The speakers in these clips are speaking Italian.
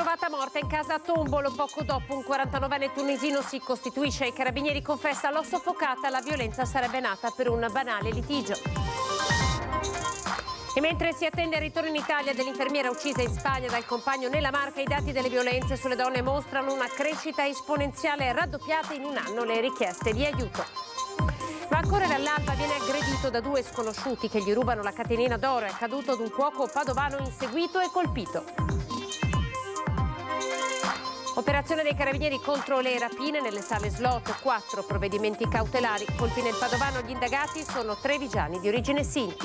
trovata morta in casa a Tombolo. Poco dopo un 49enne tunisino si costituisce ai carabinieri, confessa l'ho soffocata, la violenza sarebbe nata per un banale litigio. E mentre si attende il ritorno in Italia dell'infermiera uccisa in Spagna dal compagno nella Marca, i dati delle violenze sulle donne mostrano una crescita esponenziale, raddoppiate in un anno le richieste di aiuto. Ma ancora all'alba viene aggredito da due sconosciuti che gli rubano la catenina d'oro. È accaduto ad un cuoco padovano inseguito e colpito. Operazione dei carabinieri contro le rapine nelle sale slot, 4 provvedimenti cautelari. Colpi nel padovano, gli indagati sono trevigiani di origine Sinti.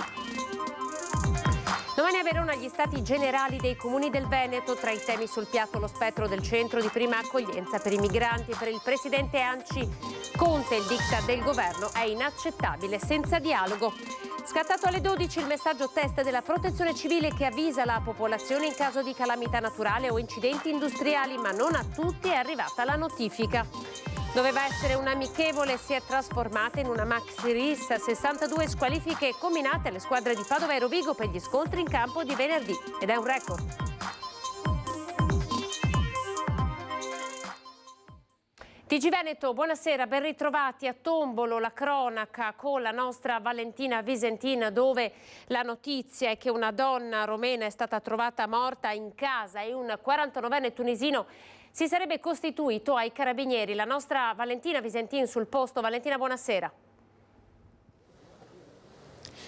Domani a Verona gli stati generali dei comuni del Veneto, tra i temi sul piatto lo spettro del centro di prima accoglienza per i migranti. Per il presidente ANCI Conte il diktat del governo è inaccettabile, senza dialogo. Scattato alle 12 il messaggio test della Protezione Civile che avvisa la popolazione in caso di calamità naturale o incidenti industriali, ma non a tutti è arrivata la notifica. Doveva essere un amichevole, si è trasformata in una maxi rissa, 62 squalifiche combinate alle squadre di Padova e Rovigo per gli scontri in campo di venerdì, ed è un record. TG Veneto, buonasera, ben ritrovati a Tombolo, la cronaca con la nostra Valentina Visentin, dove la notizia è che una donna romena è stata trovata morta in casa e un 49enne tunisino si sarebbe costituito ai carabinieri. La nostra Valentina Visentin sul posto. Valentina, buonasera.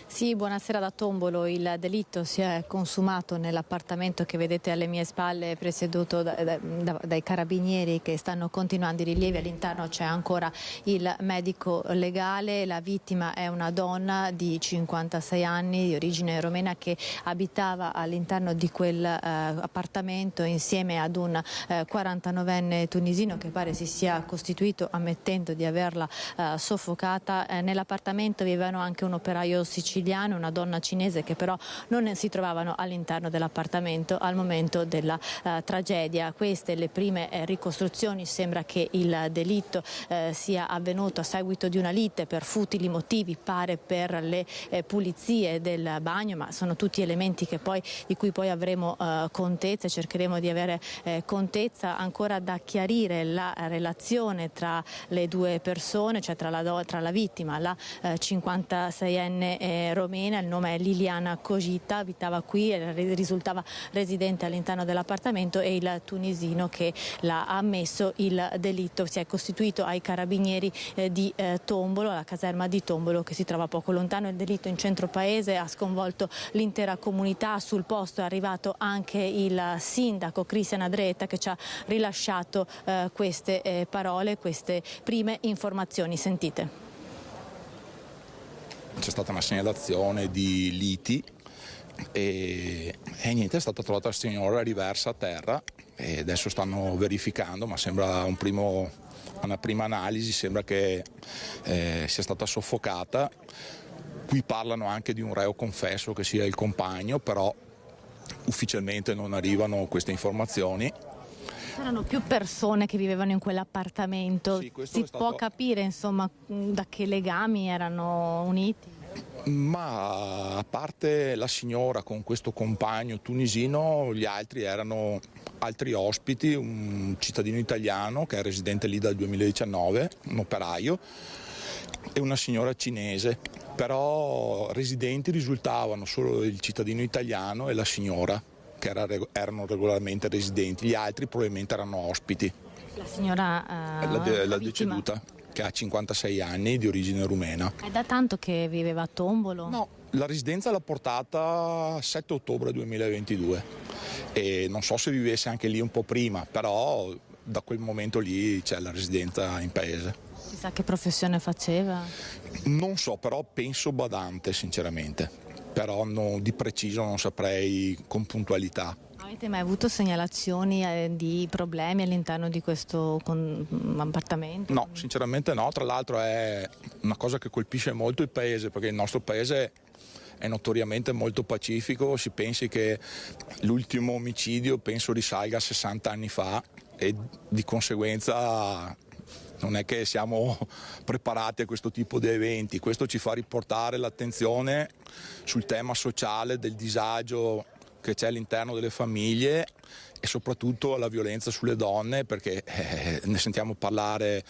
Sì, buonasera da Tombolo. Il delitto si è consumato nell'appartamento che vedete alle mie spalle, presieduto dai carabinieri che stanno continuando i rilievi. All'interno c'è ancora il medico legale. La vittima è una donna di 56 anni di origine romena che abitava all'interno di quell'appartamento insieme ad un 49enne tunisino che pare si sia costituito ammettendo di averla soffocata. Nell'appartamento vivevano anche un operaio siciliano, una donna cinese, che però non si trovavano all'interno dell'appartamento al momento della tragedia. Queste le prime ricostruzioni. Sembra che il delitto sia avvenuto a seguito di una lite per futili motivi, pare per le pulizie del bagno, ma sono tutti elementi di cui poi avremo contezza e cercheremo di avere contezza. Ancora da chiarire la relazione tra le due persone, cioè tra la vittima, la 56enne romena. Il nome è Liliana Cogita, abitava qui e risultava residente all'interno dell'appartamento, e il tunisino che l'ha ammesso il delitto. Si è costituito ai carabinieri di Tombolo, alla caserma di Tombolo che si trova poco lontano. Il delitto in centro paese ha sconvolto l'intera comunità. Sul posto è arrivato anche il sindaco Cristian Adretta che ci ha rilasciato queste parole, queste prime informazioni. Sentite. C'è stata una segnalazione di liti e niente, è stata trovata la signora riversa a terra e adesso stanno verificando, ma sembra una prima analisi, sembra che sia stata soffocata. Qui parlano anche di un reo confesso che sia il compagno, però ufficialmente non arrivano queste informazioni. C'erano più persone che vivevano in quell'appartamento, sì, si può capire insomma da che legami erano uniti? Ma a parte la signora con questo compagno tunisino, gli altri erano altri ospiti, un cittadino italiano che è residente lì dal 2019, un operaio, e una signora cinese, però residenti risultavano solo il cittadino italiano e la signora, che erano regolarmente residenti, gli altri probabilmente erano ospiti. La signora la deceduta, che ha 56 anni, di origine rumena. È da tanto che viveva a Tombolo? No, la residenza l'ha portata 7 ottobre 2022 e non so se vivesse anche lì un po' prima, però da quel momento lì c'è la residenza in paese. Si sa che professione faceva? Non so, però penso badante sinceramente, però di preciso non saprei con puntualità. Avete mai avuto segnalazioni di problemi all'interno di questo appartamento? No, sinceramente no, tra l'altro è una cosa che colpisce molto il paese, perché il nostro paese è notoriamente molto pacifico. Si pensi che l'ultimo omicidio penso risalga a 60 anni fa e di conseguenza non è che siamo preparati a questo tipo di eventi. Questo ci fa riportare l'attenzione sul tema sociale del disagio che c'è all'interno delle famiglie e soprattutto la violenza sulle donne, perché ne sentiamo parlare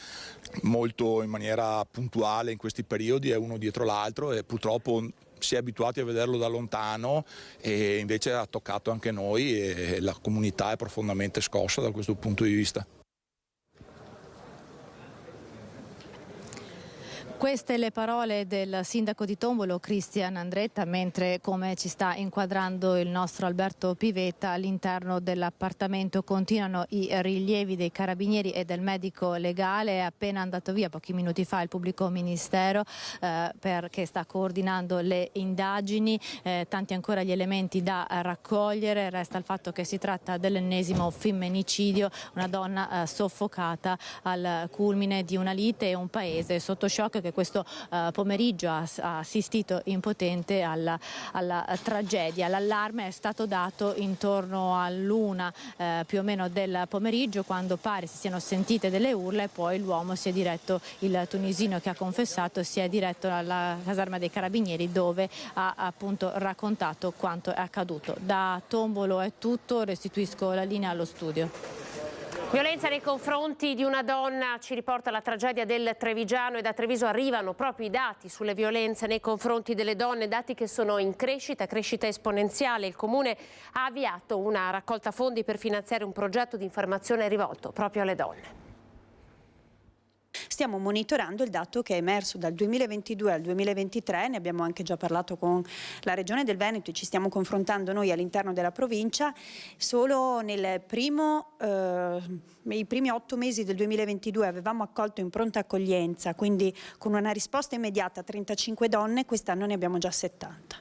molto in maniera puntuale in questi periodi, è uno dietro l'altro, e purtroppo si è abituati a vederlo da lontano, e invece ha toccato anche noi e la comunità è profondamente scossa da questo punto di vista. Queste le parole del sindaco di Tombolo, Cristian Andretta, mentre, come ci sta inquadrando il nostro Alberto Pivetta, all'interno dell'appartamento continuano i rilievi dei carabinieri e del medico legale. È appena andato via pochi minuti fa il pubblico ministero perché sta coordinando le indagini, tanti ancora gli elementi da raccogliere. Resta il fatto che si tratta dell'ennesimo femminicidio, una donna soffocata al culmine di una lite, e un paese sotto shock che questo pomeriggio ha assistito impotente alla tragedia. L'allarme è stato dato intorno all'1 più o meno del pomeriggio, quando pare si siano sentite delle urla, e poi l'uomo si è diretto, il tunisino che ha confessato, si è diretto alla caserma dei carabinieri, dove ha appunto raccontato quanto è accaduto. Da Tombolo è tutto, restituisco la linea allo studio. Violenza nei confronti di una donna, ci riporta la tragedia del Trevigiano, e da Treviso arrivano proprio i dati sulle violenze nei confronti delle donne, dati che sono in crescita esponenziale. Il Comune ha avviato una raccolta fondi per finanziare un progetto di informazione rivolto proprio alle donne. Stiamo monitorando il dato che è emerso dal 2022 al 2023, ne abbiamo anche già parlato con la Regione del Veneto e ci stiamo confrontando noi all'interno della provincia. Solo nei primi 8 mesi del 2022 avevamo accolto in pronta accoglienza, quindi con una risposta immediata, 35 donne, quest'anno ne abbiamo già 70.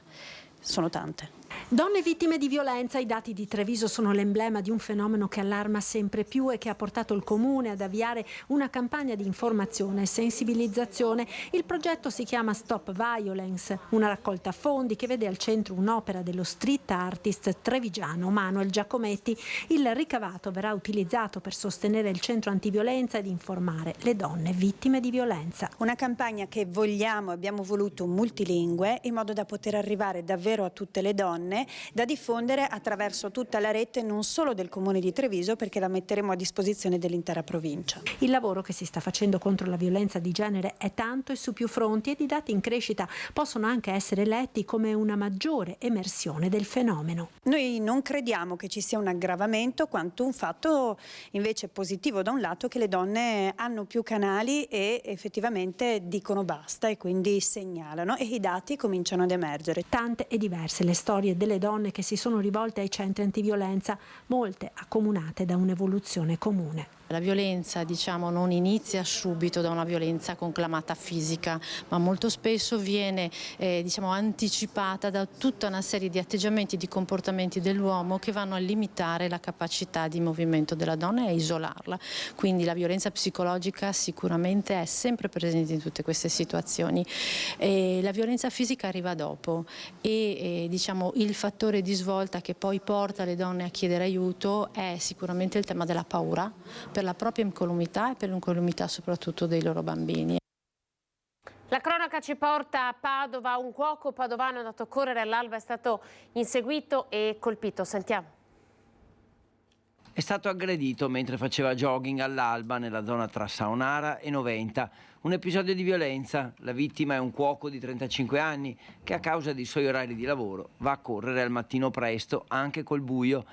Sono tante. Donne vittime di violenza, i dati di Treviso sono l'emblema di un fenomeno che allarma sempre più e che ha portato il Comune ad avviare una campagna di informazione e sensibilizzazione. Il progetto si chiama Stop Violence, una raccolta fondi che vede al centro un'opera dello street artist trevigiano Manuel Giacometti. Il ricavato verrà utilizzato per sostenere il centro antiviolenza ed informare le donne vittime di violenza. Una campagna che abbiamo voluto multilingue, in modo da poter arrivare davvero a tutte le donne, da diffondere attraverso tutta la rete, non solo del Comune di Treviso, perché la metteremo a disposizione dell'intera provincia. Il lavoro che si sta facendo contro la violenza di genere è tanto e su più fronti, ed i dati in crescita possono anche essere letti come una maggiore emersione del fenomeno. Noi non crediamo che ci sia un aggravamento, quanto un fatto invece positivo, da un lato, che le donne hanno più canali e effettivamente dicono basta, e quindi segnalano, e i dati cominciano ad emergere. Tante e diverse le storie delle donne che si sono rivolte ai centri antiviolenza, molte accomunate da un'evoluzione comune. La violenza, non inizia subito da una violenza conclamata fisica, ma molto spesso viene anticipata da tutta una serie di atteggiamenti e di comportamenti dell'uomo che vanno a limitare la capacità di movimento della donna e a isolarla. Quindi la violenza psicologica sicuramente è sempre presente in tutte queste situazioni. La violenza fisica arriva dopo, e il fattore di svolta che poi porta le donne a chiedere aiuto è sicuramente il tema della paura, per la propria incolumità e per l'incolumità soprattutto dei loro bambini. La cronaca ci porta a Padova. Un cuoco padovano andato a correre all'alba è stato inseguito e colpito. Sentiamo. È stato aggredito mentre faceva jogging all'alba nella zona tra Saonara e Noventa. Un episodio di violenza. La vittima è un cuoco di 35 anni che, a causa dei suoi orari di lavoro, va a correre al mattino presto, anche col buio,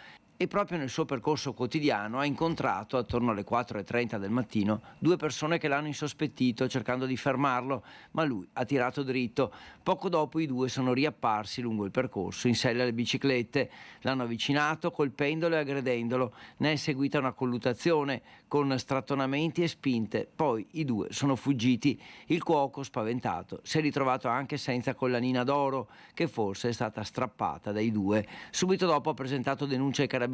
e proprio nel suo percorso quotidiano ha incontrato, attorno alle 4:30 del mattino, 2 persone che l'hanno insospettito, cercando di fermarlo, ma lui ha tirato dritto. Poco dopo i 2 sono riapparsi lungo il percorso in sella alle biciclette, l'hanno avvicinato colpendolo e aggredendolo. Ne è seguita una colluttazione con strattonamenti e spinte, poi i 2 sono fuggiti. Il cuoco, spaventato, si è ritrovato anche senza collanina d'oro, che forse è stata strappata dai 2. Subito dopo ha presentato denuncia ai carabinieri,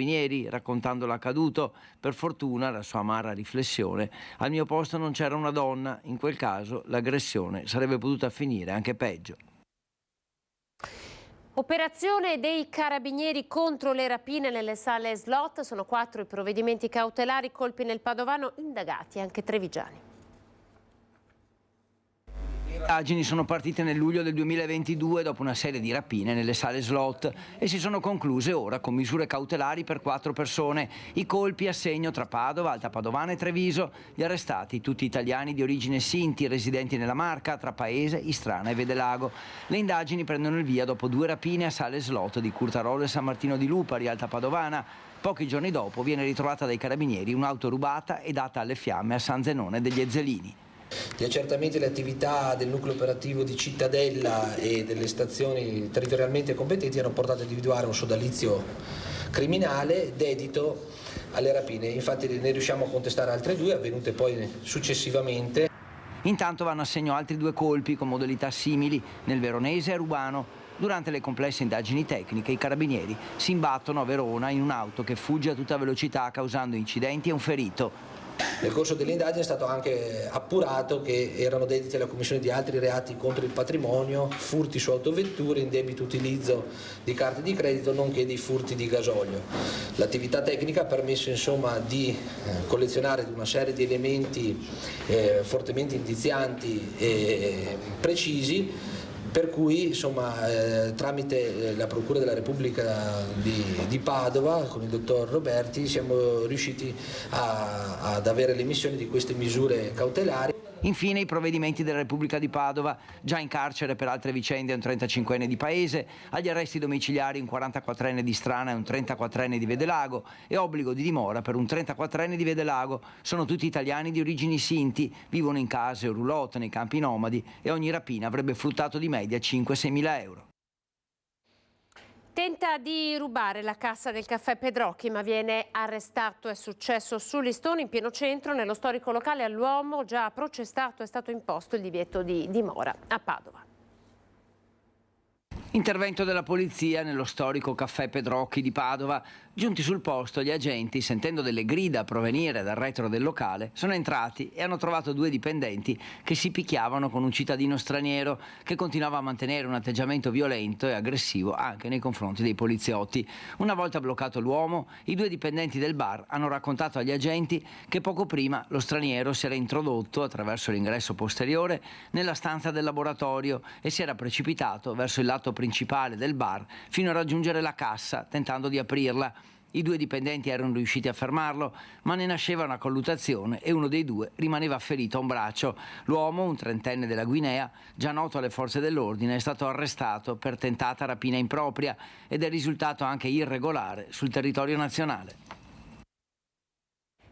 raccontando l'accaduto. Per fortuna, la sua amara riflessione: al mio posto non c'era una donna, in quel caso l'aggressione sarebbe potuta finire anche peggio. Operazione dei carabinieri contro le rapine nelle sale slot. Sono 4 i provvedimenti cautelari, colpi nel padovano, indagati anche trevigiani. Le indagini sono partite nel luglio del 2022 dopo una serie di rapine nelle sale slot e si sono concluse ora con misure cautelari per 4 persone. I colpi a segno tra Padova, Alta Padovana e Treviso. Gli arrestati, tutti italiani di origine sinti, residenti nella Marca, tra Paese, Istrana e Vedelago. Le indagini prendono il via dopo 2 rapine a sale slot di Curtarolo e San Martino di Lupari, Alta Padovana. Pochi giorni dopo viene ritrovata dai carabinieri un'auto rubata e data alle fiamme a San Zenone degli Ezzelini. Gli accertamenti e le attività del nucleo operativo di Cittadella e delle stazioni territorialmente competenti hanno portato a individuare un sodalizio criminale dedito alle rapine. Infatti ne riusciamo a contestare altre 2 avvenute poi successivamente. Intanto vanno a segno altri 2 colpi con modalità simili nel Veronese e a Rubano. Durante le complesse indagini tecniche i carabinieri si imbattono a Verona in un'auto che fugge a tutta velocità causando incidenti e un ferito. Nel corso dell'indagine è stato anche appurato che erano dediti alla commissione di altri reati contro il patrimonio, furti su autovetture, indebito utilizzo di carte di credito, nonché di furti di gasolio. L'attività tecnica ha permesso insomma di collezionare una serie di elementi fortemente indizianti e precisi, per cui insomma, tramite la Procura della Repubblica di Padova con il dottor Roberti siamo riusciti ad avere l'emissione di queste misure cautelari. Infine i provvedimenti della Repubblica di Padova, già in carcere per altre vicende un 35enne di Paese, agli arresti domiciliari un 44enne di Strana e un 34enne di Vedelago e obbligo di dimora per un 34enne di Vedelago. Sono tutti italiani di origini sinti, vivono in case o roulotte nei campi nomadi e ogni rapina avrebbe fruttato di media 5-6 mila euro. Tenta di rubare la cassa del caffè Pedrocchi ma viene arrestato. È successo su Listone in pieno centro, nello storico locale. All'uomo già processato è stato imposto il divieto di dimora a Padova. Intervento della polizia nello storico caffè Pedrocchi di Padova. Giunti sul posto, gli agenti, sentendo delle grida provenire dal retro del locale, sono entrati e hanno trovato 2 dipendenti che si picchiavano con un cittadino straniero che continuava a mantenere un atteggiamento violento e aggressivo anche nei confronti dei poliziotti. Una volta bloccato l'uomo, i 2 dipendenti del bar hanno raccontato agli agenti che poco prima lo straniero si era introdotto attraverso l'ingresso posteriore nella stanza del laboratorio e si era precipitato verso il lato principale del bar fino a raggiungere la cassa tentando di aprirla. I 2 dipendenti erano riusciti a fermarlo, ma ne nasceva una colluttazione e uno dei 2 rimaneva ferito a un braccio. L'uomo, un 30enne della Guinea, già noto alle forze dell'ordine, è stato arrestato per tentata rapina impropria ed è risultato anche irregolare sul territorio nazionale.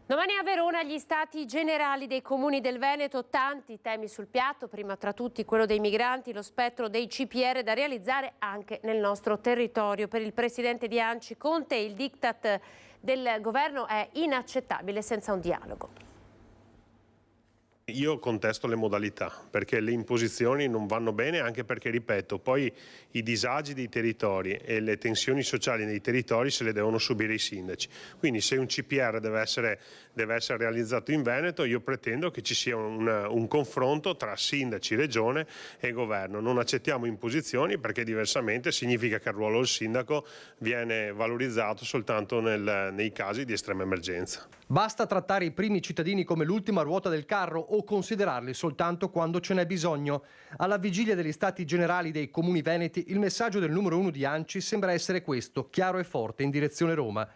Domani a Verona gli stati generali dei comuni del Veneto, tanti temi sul piatto, prima tra tutti quello dei migranti, lo spettro dei CPR da realizzare anche nel nostro territorio. Per il presidente di ANCI Conte il diktat del governo è inaccettabile senza un dialogo. Io contesto le modalità perché le imposizioni non vanno bene, anche perché, ripeto, poi i disagi dei territori e le tensioni sociali nei territori se le devono subire i sindaci. Quindi se un CPR deve essere realizzato in Veneto, io pretendo che ci sia un confronto tra sindaci, regione e governo. Non accettiamo imposizioni perché diversamente significa che il ruolo del sindaco viene valorizzato soltanto nei casi di estrema emergenza. Basta trattare i primi cittadini come l'ultima ruota del carro o considerarli soltanto quando ce n'è bisogno. Alla vigilia degli stati generali dei comuni veneti, il messaggio del numero 1 di ANCI sembra essere questo, chiaro e forte, in direzione Roma.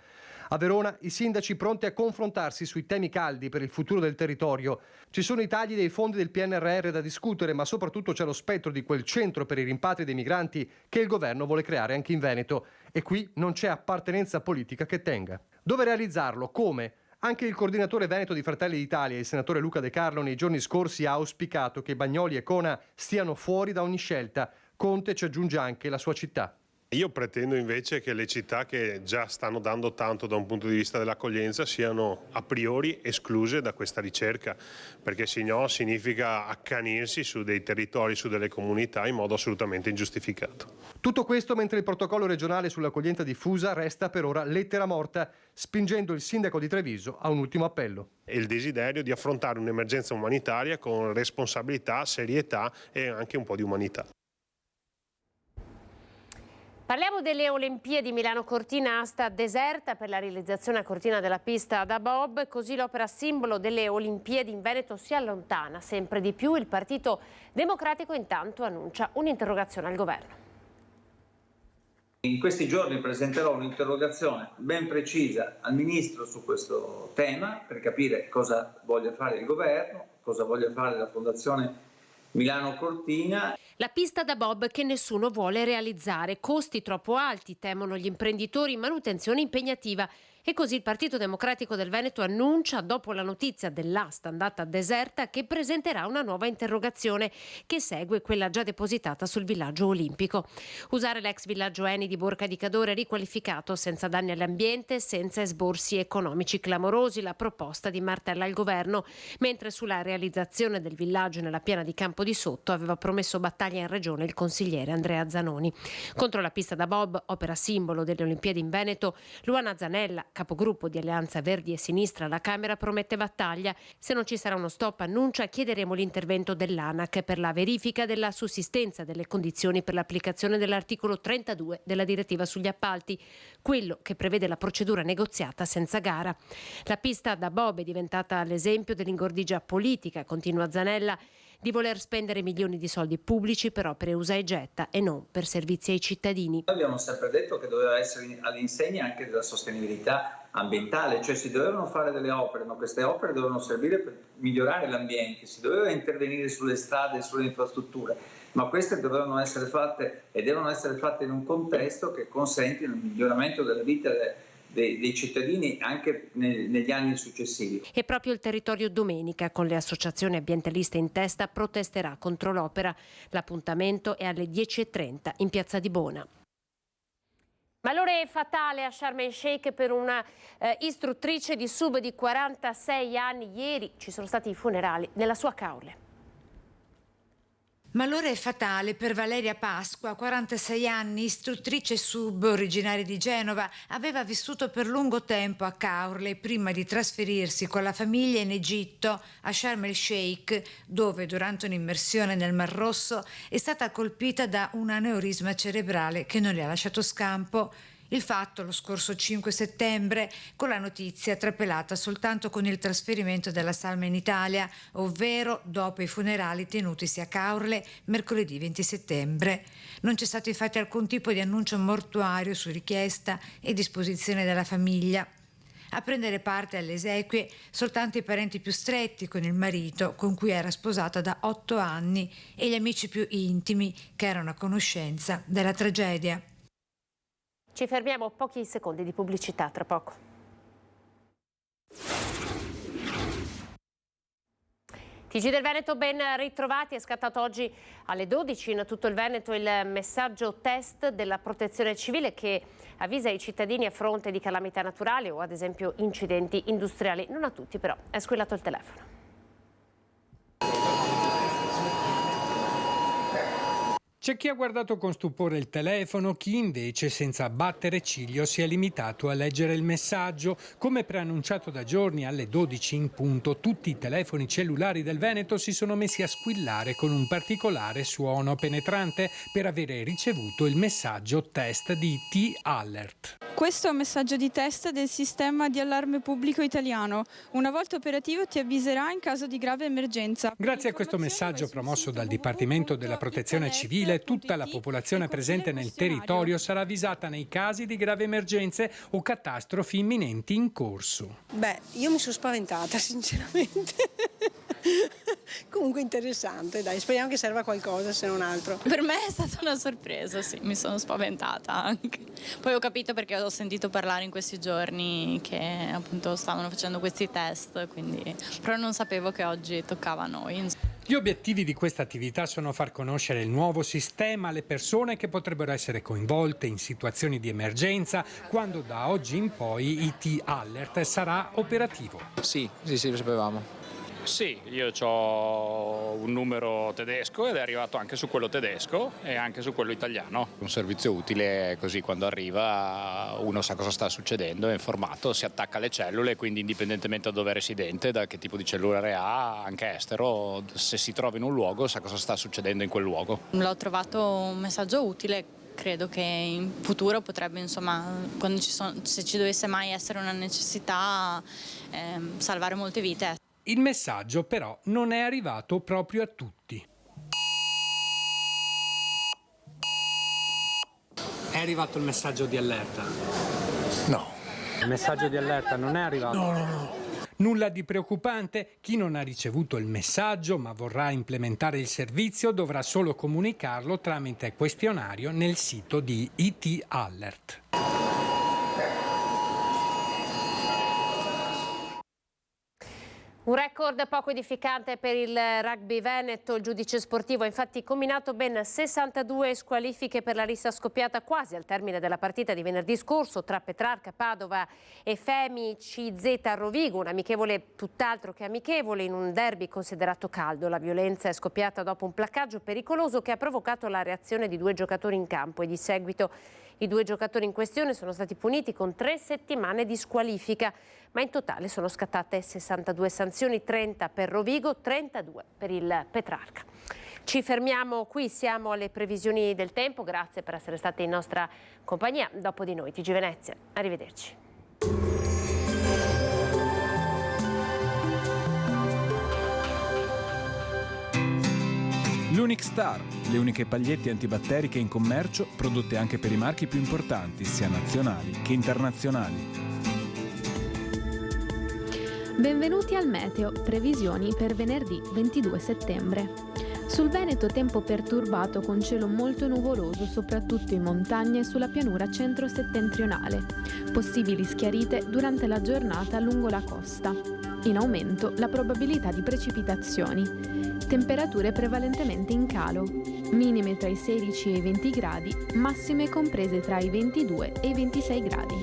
A Verona i sindaci pronti a confrontarsi sui temi caldi per il futuro del territorio. Ci sono i tagli dei fondi del PNRR da discutere, ma soprattutto c'è lo spettro di quel centro per i rimpatri dei migranti che il governo vuole creare anche in Veneto. E qui non c'è appartenenza politica che tenga. Dove realizzarlo? Come? Anche il coordinatore veneto di Fratelli d'Italia, il senatore Luca De Carlo, nei giorni scorsi ha auspicato che Bagnoli e Cona stiano fuori da ogni scelta. Conte ci aggiunge anche la sua città. Io pretendo invece che le città che già stanno dando tanto da un punto di vista dell'accoglienza siano a priori escluse da questa ricerca, perché se no significa accanirsi su dei territori, su delle comunità in modo assolutamente ingiustificato. Tutto questo mentre il protocollo regionale sull'accoglienza diffusa resta per ora lettera morta, spingendo il sindaco di Treviso a un ultimo appello. E il desiderio di affrontare un'emergenza umanitaria con responsabilità, serietà e anche un po' di umanità. Parliamo delle Olimpiadi Milano Cortina, asta deserta per la realizzazione a Cortina della pista da bob, così l'opera simbolo delle Olimpiadi in Veneto si allontana sempre di più. Il Partito Democratico intanto annuncia un'interrogazione al governo. In questi giorni presenterò un'interrogazione ben precisa al Ministro su questo tema per capire cosa voglia fare il governo, cosa voglia fare la Fondazione Milano Cortina. La pista da bob che nessuno vuole realizzare, costi troppo alti, temono gli imprenditori, manutenzione impegnativa. E così il Partito Democratico del Veneto annuncia, dopo la notizia dell'asta andata deserta, che presenterà una nuova interrogazione che segue quella già depositata sul villaggio olimpico. Usare l'ex villaggio Eni di Borca di Cadore riqualificato senza danni all'ambiente, senza esborsi economici clamorosi, la proposta di Martella al governo, mentre sulla realizzazione del villaggio nella piana di Campo di Sotto aveva promesso battaglia in regione il consigliere Andrea Zanoni. Contro la pista da bob, opera simbolo delle Olimpiadi in Veneto, Luana Zanella, capogruppo di Alleanza Verdi e Sinistra alla Camera, promette battaglia. Se non ci sarà uno stop, annuncia, chiederemo l'intervento dell'ANAC per la verifica della sussistenza delle condizioni per l'applicazione dell'articolo 32 della direttiva sugli appalti, quello che prevede la procedura negoziata senza gara. La pista da bob è diventata l'esempio dell'ingordigia politica, continua Zanella, di voler spendere milioni di soldi pubblici per opere usa e getta e non per servizi ai cittadini. Abbiamo sempre detto che doveva essere all'insegna anche della sostenibilità ambientale, cioè si dovevano fare delle opere, ma queste opere dovevano servire per migliorare l'ambiente, si doveva intervenire sulle strade e sulle infrastrutture, ma queste dovevano essere fatte e devono essere fatte in un contesto che consenti il miglioramento della vita dei cittadini anche negli anni successivi. E proprio il Territorio domenica, con le associazioni ambientaliste in testa, protesterà contro l'opera. L'appuntamento è alle 10:30 in Piazza di Bona. Malore fatale a Sharm el Sheikh per una istruttrice di sub di 46 anni. Ieri ci sono stati i funerali nella sua caule. Malore fatale per Valeria Pasqua, 46 anni, istruttrice sub, originaria di Genova, aveva vissuto per lungo tempo a Caorle prima di trasferirsi con la famiglia in Egitto, a Sharm el Sheikh, dove durante un'immersione nel Mar Rosso è stata colpita da un aneurisma cerebrale che non le ha lasciato scampo. Il fatto lo scorso 5 settembre, con la notizia trapelata soltanto con il trasferimento della salma in Italia, ovvero dopo i funerali tenutisi a Caorle mercoledì 20 settembre. Non c'è stato infatti alcun tipo di annuncio mortuario su richiesta e disposizione della famiglia. A prendere parte alle esequie soltanto i parenti più stretti con il marito, con cui era sposata da 8 anni, e gli amici più intimi che erano a conoscenza della tragedia. Ci fermiamo, pochi secondi di pubblicità, tra poco. TG del Veneto, ben ritrovati. È scattato oggi alle 12 in tutto il Veneto il messaggio test della Protezione Civile che avvisa i cittadini a fronte di calamità naturali o ad esempio incidenti industriali. Non a tutti però, è squillato il telefono. C'è chi ha guardato con stupore il telefono, chi invece senza battere ciglio si è limitato a leggere il messaggio. Come preannunciato da giorni alle 12 in punto, tutti i telefoni cellulari del Veneto si sono messi a squillare con un particolare suono penetrante per avere ricevuto il messaggio test di T-Alert. Questo è un messaggio di test del sistema di allarme pubblico italiano. Una volta operativo ti avviserà in caso di grave emergenza. Grazie a questo messaggio promosso dal Dipartimento della Protezione Civile, tutta la popolazione presente nel territorio sarà avvisata nei casi di gravi emergenze o catastrofi imminenti in corso. Beh, io mi sono spaventata sinceramente. Comunque interessante, dai, speriamo che serva a qualcosa se non altro. Per me è stata una sorpresa, sì, mi sono spaventata anche. Poi ho capito perché ho sentito parlare in questi giorni che appunto stavano facendo questi test, quindi però non sapevo che oggi toccava a noi. Gli obiettivi di questa attività sono far conoscere il nuovo sistema alle persone che potrebbero essere coinvolte in situazioni di emergenza quando da oggi in poi IT Alert sarà operativo. Sì, lo sapevamo. Sì, io ho un numero tedesco ed è arrivato anche su quello tedesco e anche su quello italiano. Un servizio utile, così quando arriva uno sa cosa sta succedendo, è informato, si attacca alle cellule, quindi indipendentemente da dove è residente, da che tipo di cellulare ha, anche estero, se si trova in un luogo sa cosa sta succedendo in quel luogo. L'ho trovato un messaggio utile credo che in futuro potrebbe, insomma, se ci dovesse mai essere una necessità, salvare molte vite. Il messaggio però non è arrivato proprio a tutti. È arrivato il messaggio di allerta? No. Il messaggio di allerta non è arrivato? No. Nulla di preoccupante, chi non ha ricevuto il messaggio ma vorrà implementare il servizio dovrà solo comunicarlo tramite questionario nel sito di IT Alert. Un record poco edificante per il rugby veneto. Il giudice sportivo ha infatti comminato ben 62 squalifiche per la rissa scoppiata quasi al termine della partita di venerdì scorso tra Petrarca, Padova e Femi CZ Rovigo, un amichevole tutt'altro che amichevole in un derby considerato caldo. La violenza è scoppiata dopo un placcaggio pericoloso che ha provocato la reazione di 2 giocatori in campo e di seguito i 2 giocatori in questione sono stati puniti con 3 settimane di squalifica, ma in totale sono scattate 62 sanzioni, 30 per Rovigo, 32 per il Petrarca. Ci fermiamo qui, siamo alle previsioni del tempo, grazie per essere stati in nostra compagnia. Dopo di noi TG Venezia, arrivederci. L'Unic Star, le uniche pagliette antibatteriche in commercio prodotte anche per i marchi più importanti, sia nazionali che internazionali. Benvenuti al Meteo, previsioni per venerdì 22 settembre. Sul Veneto tempo perturbato con cielo molto nuvoloso soprattutto in montagna e sulla pianura centro-settentrionale. Possibili schiarite durante la giornata lungo la costa. In aumento la probabilità di precipitazioni. Temperature prevalentemente in calo. Minime tra i 16 e i 20 gradi, massime comprese tra i 22 e i 26 gradi.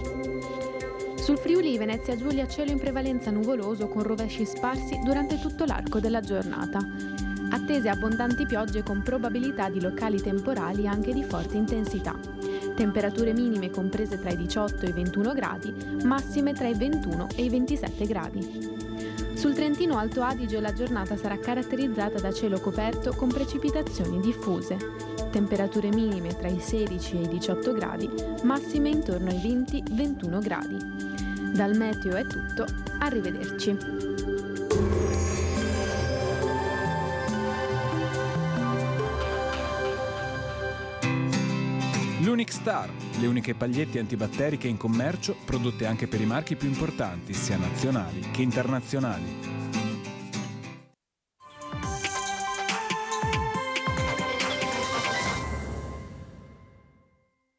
Sul Friuli Venezia Giulia cielo in prevalenza nuvoloso con rovesci sparsi durante tutto l'arco della giornata. Attese abbondanti piogge con probabilità di locali temporali anche di forte intensità. Temperature minime comprese tra i 18 e i 21 gradi, massime tra i 21 e i 27 gradi. Sul Trentino Alto Adige la giornata sarà caratterizzata da cielo coperto con precipitazioni diffuse. Temperature minime tra i 16 e i 18 gradi, massime intorno ai 20-21 gradi. Dal meteo è tutto, arrivederci. L'Unic Star, le uniche pagliette antibatteriche in commercio prodotte anche per i marchi più importanti, sia nazionali che internazionali.